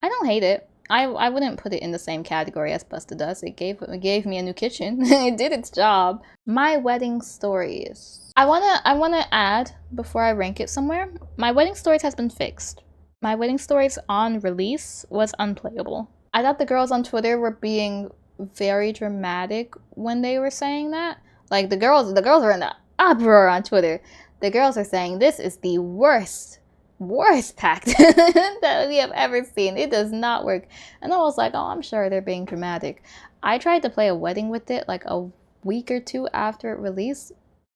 don't hate it. I wouldn't put it in the same category as Busted Does. It gave me a new kitchen. It did its job. My wedding stories. I wanna add before I rank it somewhere. My wedding stories has been fixed. My wedding stories on release was unplayable. I thought the girls on Twitter were being very dramatic when they were saying that. Like the girls were in the uproar on Twitter. The girls are saying this is the worst pack that we have ever seen. It does not work. And I was like, oh, I'm sure they're being dramatic. I tried to play a wedding with it like a week or two after it released.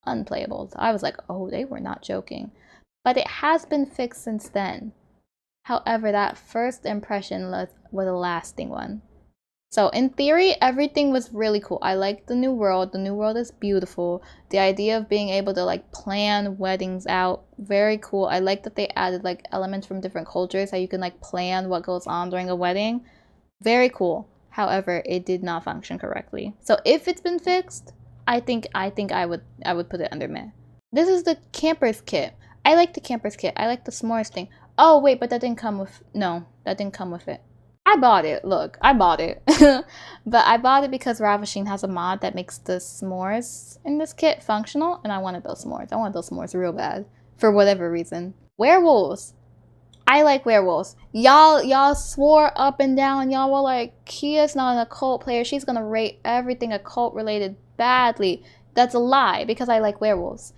Unplayable. I was like, oh, they were not joking. But it has been fixed since then. However, that first impression was a lasting one. So in theory, everything was really cool. I like the new world. The new world is beautiful. The idea of being able to like plan weddings out, very cool. I like that they added like elements from different cultures, how you can like plan what goes on during a wedding. Very cool. However, it did not function correctly. So if it's been fixed, I think I would put it under meh. This is the camper's kit. I like the camper's kit. I like the s'mores thing. Oh wait, but that didn't come with, no, that didn't come with it. I bought it. Look, I bought it. But I bought it because Ravishing has a mod that makes the s'mores in this kit functional, and I wanted those s'mores. I wanted those s'mores real bad for whatever reason. Werewolves. I like werewolves. Y'all swore up and down. Y'all were like, Kia's not an occult player. She's gonna rate everything occult related badly. That's a lie because I like werewolves.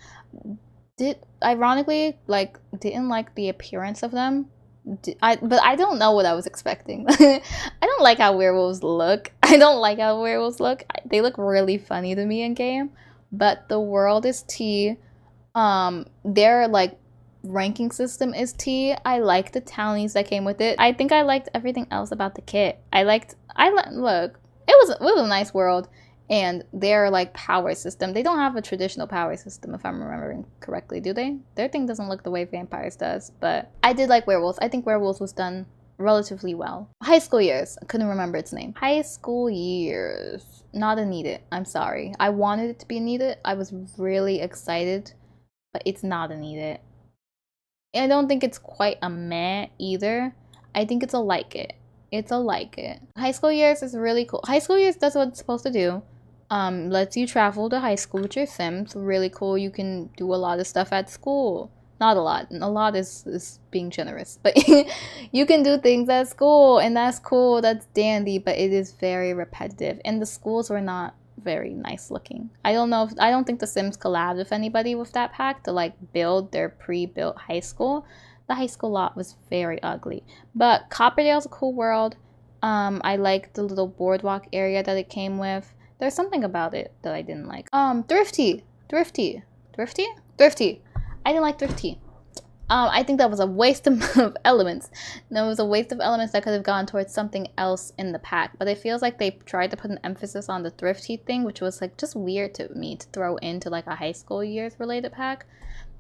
Ironically, like, didn't like the appearance of them. But I don't know what I was expecting. I don't like how werewolves look. They look really funny to me in game. But the world is T. Their like ranking system is T. I like the townies that came with it. I think I liked everything else about the kit. Look, it was a nice world. And their like power system, they don't have a traditional power system if I'm remembering correctly, do they? Their thing doesn't look the way Vampires does, but I did like Werewolves. I think Werewolves was done relatively well. High School Years, I couldn't remember its name. High School Years, not a need it, I'm sorry. I wanted it to be a need it. I was really excited, but it's not a need it. I don't think it's quite a meh either. I think it's a like it. It's a like it. High School Years is really cool. High School Years does what it's supposed to do. Lets you travel to high school with your Sims. Really cool. You can do a lot of stuff at school. Not a lot. A lot is being generous. But you can do things at school, and that's cool. That's dandy, but it is very repetitive. And the schools were not very nice looking. I don't think the Sims collabed with anybody with that pack to like build their pre-built high school. The high school lot was very ugly. But Copperdale's a cool world. I like the little boardwalk area that it came with. There's something about it that I didn't like. Thrifty. I didn't like Thrifty. I think that was a waste of elements. That was a waste of elements that could have gone towards something else in the pack. But it feels like they tried to put an emphasis on the Thrifty thing, which was like just weird to me to throw into like a high school years related pack.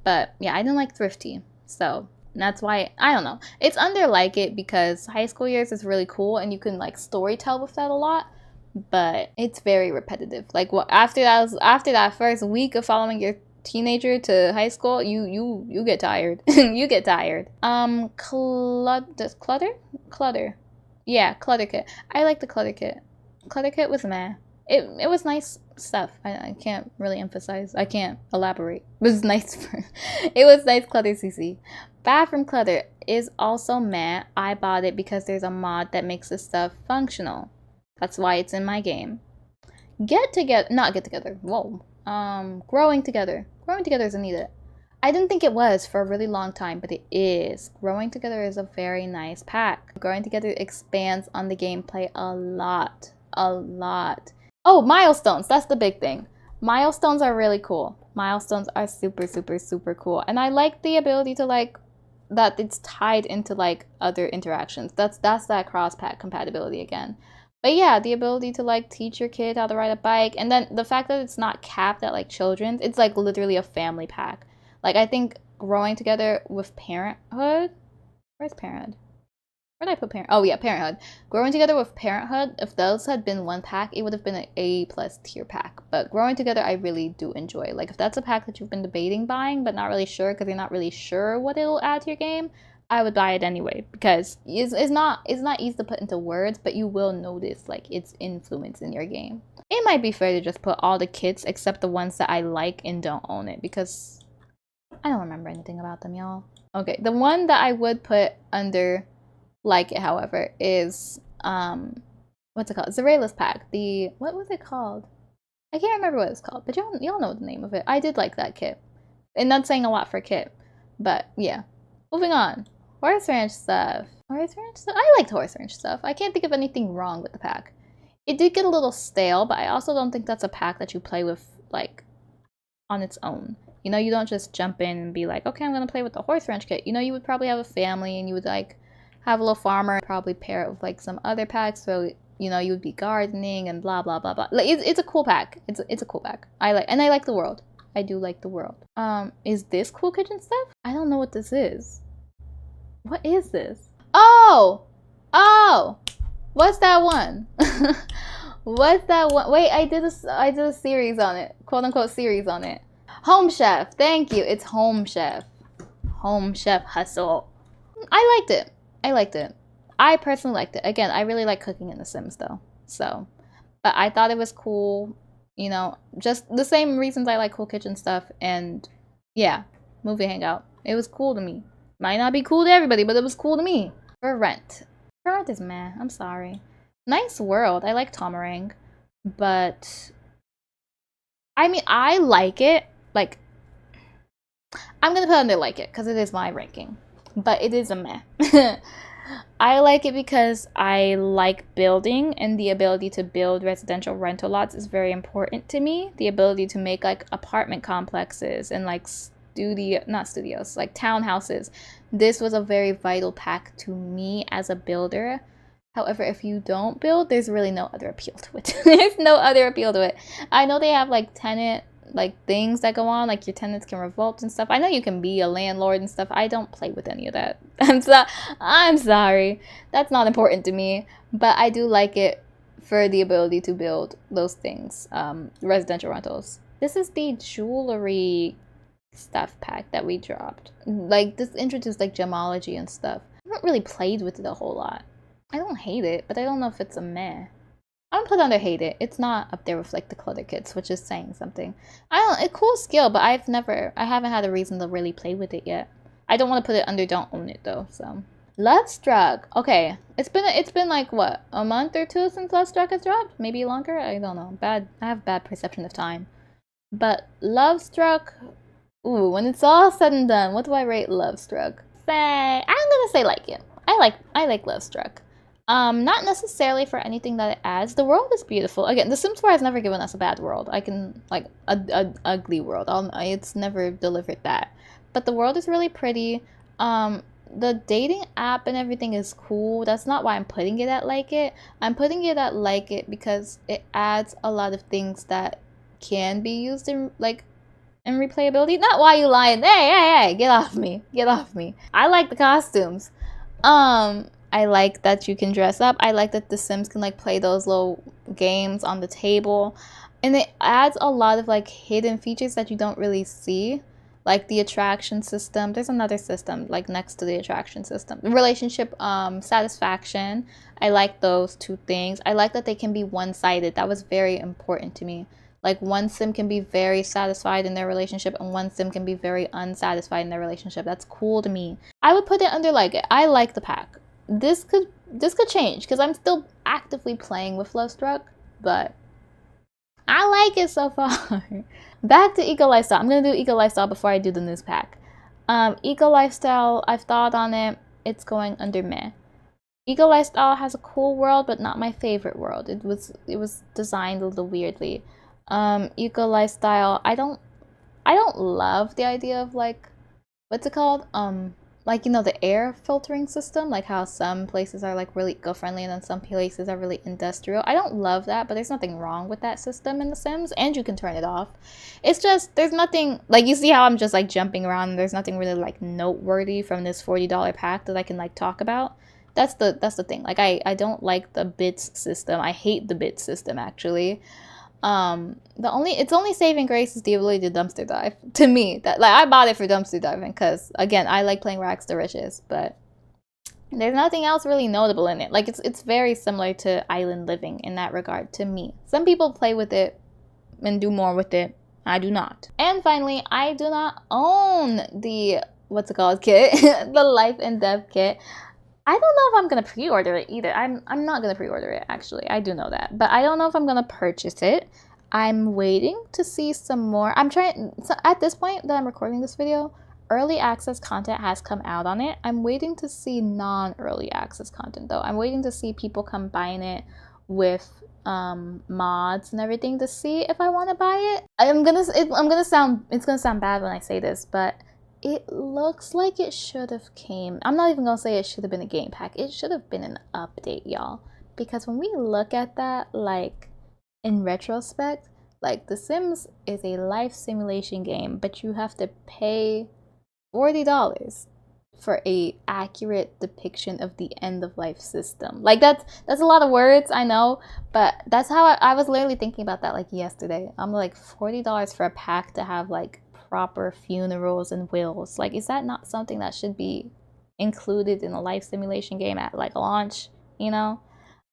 But yeah, I didn't like Thrifty. So that's why, I don't know. It's under like it because high school years is really cool and you can like story tell with that a lot. But it's very repetitive. Like after that first week of following your teenager to high school, you get tired. You get tired. Clutter. Yeah, clutter kit. I like the clutter kit. Clutter kit was meh. It was nice stuff. I can't really emphasize. I can't elaborate. It was nice. It was nice clutter CC. Bathroom clutter is also meh. I bought it because there's a mod that makes this stuff functional. That's why it's in my game. Not get together. Whoa. Growing together. Growing together isn't needed. I didn't think it was for a really long time, but it is. Growing together is a very nice pack. Growing together expands on the gameplay a lot. A lot. Oh, milestones. That's the big thing. Milestones are really cool. Milestones are super, super, super cool. And I like the ability to like that it's tied into like other interactions. That's that cross-pack compatibility again. But yeah, the ability to like teach your kid how to ride a bike, and then the fact that it's not capped at like children's, it's like literally a family pack. Like I think growing together with parenthood, where's parenthood? Where did I put Parent? Oh yeah, Parenthood. Growing Together with Parenthood, if those had been one pack, it would have been an A+ tier pack. But Growing Together, I really do enjoy. Like if that's a pack that you've been debating buying, but not really sure because you're not really sure what it'll add to your game, I would buy it anyway because it's not easy to put into words, but you will notice like its influence in your game. It might be fair to just put all the kits except the ones that I like and don't own it because I don't remember anything about them, y'all. Okay, the one that I would put under like it, however, is what's it called? Zarela's pack. The what was it called? I can't remember what it's called, but y'all know the name of it. I did like that kit. And that's saying a lot for kit. But yeah. Moving on. Horse Ranch stuff. Horse Ranch stuff? I liked Horse Ranch stuff. I can't think of anything wrong with the pack. It did get a little stale, but I also don't think that's a pack that you play with, like, on its own. You know, you don't just jump in and be like, okay, I'm going to play with the Horse Ranch kit. You know, you would probably have a family and you would, like, have a little farmer, probably pair it with, like, some other packs. So, you know, you would be gardening and blah, blah, blah, blah. Like, it's a cool pack. It's a cool pack. I like the world. I do like the world. Is this Cool Kitchen stuff? I don't know what this is. What is this? Oh! What's that one? What's that one? Wait, I did a series on it. Quote unquote series on it. Home Chef. Thank you. It's Home Chef. Home Chef Hustle. I liked it. I personally liked it. Again, I really like cooking in The Sims though. So, but I thought it was cool. You know, just the same reasons I like Cool Kitchen stuff. And yeah, movie hangout. It was cool to me. Might not be cool to everybody, but it was cool to me. For Rent. For Rent is meh. I'm sorry. Nice world. I like Tomarang. But I mean, I like it. Like, I'm gonna put under like it because it is my ranking. But it is a meh. I like it because I like building, and the ability to build residential rental lots is very important to me. The ability to make like apartment complexes and like not studios, like townhouses. This was a very vital pack to me as a builder. However, if you don't build, there's really no other appeal to it. There's no other appeal to it. I know they have like tenant like things that go on, like your tenants can revolt and stuff. I know you can be a landlord and stuff. I don't play with any of that. I'm sorry. That's not important to me. But I do like it for the ability to build those things. Residential rentals. This is the jewelry stuff pack that we dropped. Like this introduced like gemology and stuff. I haven't really played with it a whole lot. I don't hate it, but I don't know if it's a meh. I don't put under hate it. It's not up there with like the clutter kits, which is saying something. It's cool skill, but I haven't had a reason to really play with it yet. I don't want to put it under don't own it though. So Love Struck. Okay, it's been like what, a month or two since Love Struck has dropped? Maybe longer. I don't know. I have bad perception of time. But Love Struck. Ooh, when it's all said and done, what do I rate Love Struck? I'm gonna say like it. I like Love Struck. Not necessarily for anything that it adds. The world is beautiful. Again, The Sims 4 has never given us a bad world. I can, like, a ugly world. It's never delivered that. But the world is really pretty. The dating app and everything is cool. That's not why I'm putting it at like it. I'm putting it at like it because it adds a lot of things that can be used in, like, in replayability. Not why you lying. Hey, get off me. Get off me. I like the costumes. I like that you can dress up. I like that The Sims can like play those little games on the table. And it adds a lot of like hidden features that you don't really see. Like the attraction system. There's another system like next to the attraction system. Relationship satisfaction. I like those two things. I like that they can be one-sided. That was very important to me. Like one sim can be very satisfied in their relationship and one sim can be very unsatisfied in their relationship. That's cool to me. I would put it under like it. I like the pack. This could change because I'm still actively playing with Love Struck, but I like it so far. Back to Eco Lifestyle. I'm gonna do Eco Lifestyle before I do the news pack. Eco Lifestyle, I've thought on it. It's going under meh. Eco Lifestyle has a cool world, but not my favorite world. It was designed a little weirdly. Eco Lifestyle, I don't love the idea of like, what's it called? Like, you know, the air filtering system, like how some places are like really eco-friendly and then some places are really industrial. I don't love that, but there's nothing wrong with that system in The Sims, and you can turn it off. It's just, there's nothing, like, you see how I'm just like jumping around and there's nothing really like noteworthy from this $40 pack that I can like talk about. That's the thing. Like I don't like the bits system. I hate the bits system actually. It's only saving grace is the ability to dumpster dive to me. That like I bought it for dumpster diving because again I like playing Rags to Riches, but there's nothing else really notable in it. Like it's very similar to Island Living in that regard to me. Some people play with it and do more with it. I do not. And finally, I do not own the what's it called kit, the Life and Death kit. I don't know if I'm gonna pre-order it either. I'm not gonna pre-order it actually. I do know that, but I don't know if I'm gonna purchase it. I'm waiting to see some more. So at this point that I'm recording this video, early access content has come out on it. I'm waiting to see non-early access content though. I'm waiting to see people combine it with mods and everything to see if I want to buy it. It's gonna sound bad when I say this, but it looks like it should have came. I'm not even gonna say it should have been a game pack. It should have been an update, y'all. Because when we look at that, like in retrospect, like The Sims is a life simulation game, but you have to pay $40 for a accurate depiction of the end of life system. Like that's a lot of words, I know, but that's how I was literally thinking about that like yesterday. I'm like $40 for a pack to have like proper funerals and wills. Like, is that not something that should be included in a life simulation game at like launch? You know,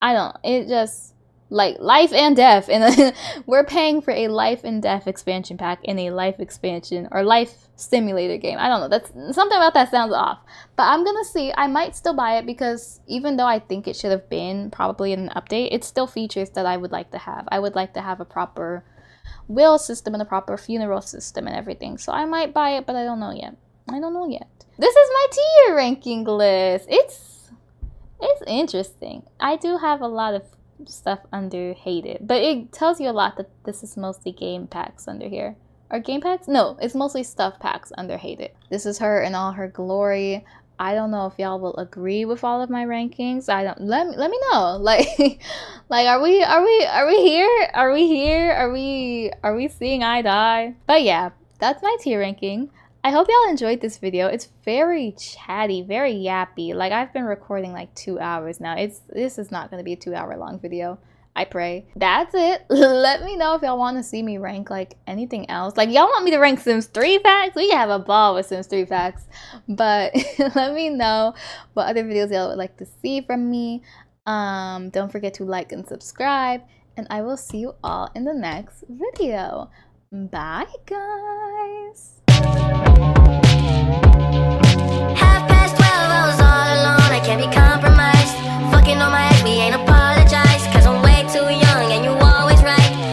I don't. It just like life and death, and we're paying for a life and death expansion pack in a life expansion or life simulator game. I don't know. That's something about that sounds off. But I'm gonna see. I might still buy it because even though I think it should have been probably an update, it still features that I would like to have. I would like to have a proper will system and a proper funeral system and everything. So I might buy it, but I don't know yet. I don't know yet. This is my tier ranking list. It's interesting. I do have a lot of stuff under hated, but it tells you a lot that this is mostly game packs under here. Or game packs? No, it's mostly stuff packs under hated. This is her in all her glory. I don't know if y'all will agree with all of my rankings. I don't. Let me know. Like, like are we here? Are we seeing eye to eye? But yeah, that's my tier ranking. I hope y'all enjoyed this video. It's very chatty, very yappy. Like I've been recording like 2 hours now. This is not gonna be a 2-hour long video. I pray. That's it. Let me know if y'all want to see me rank like anything else. Like y'all want me to rank Sims 3 facts? We can have a ball with Sims 3 facts. But let me know what other videos y'all would like to see from me. Don't forget to like and subscribe. And I will see you all in the next video. Bye guys.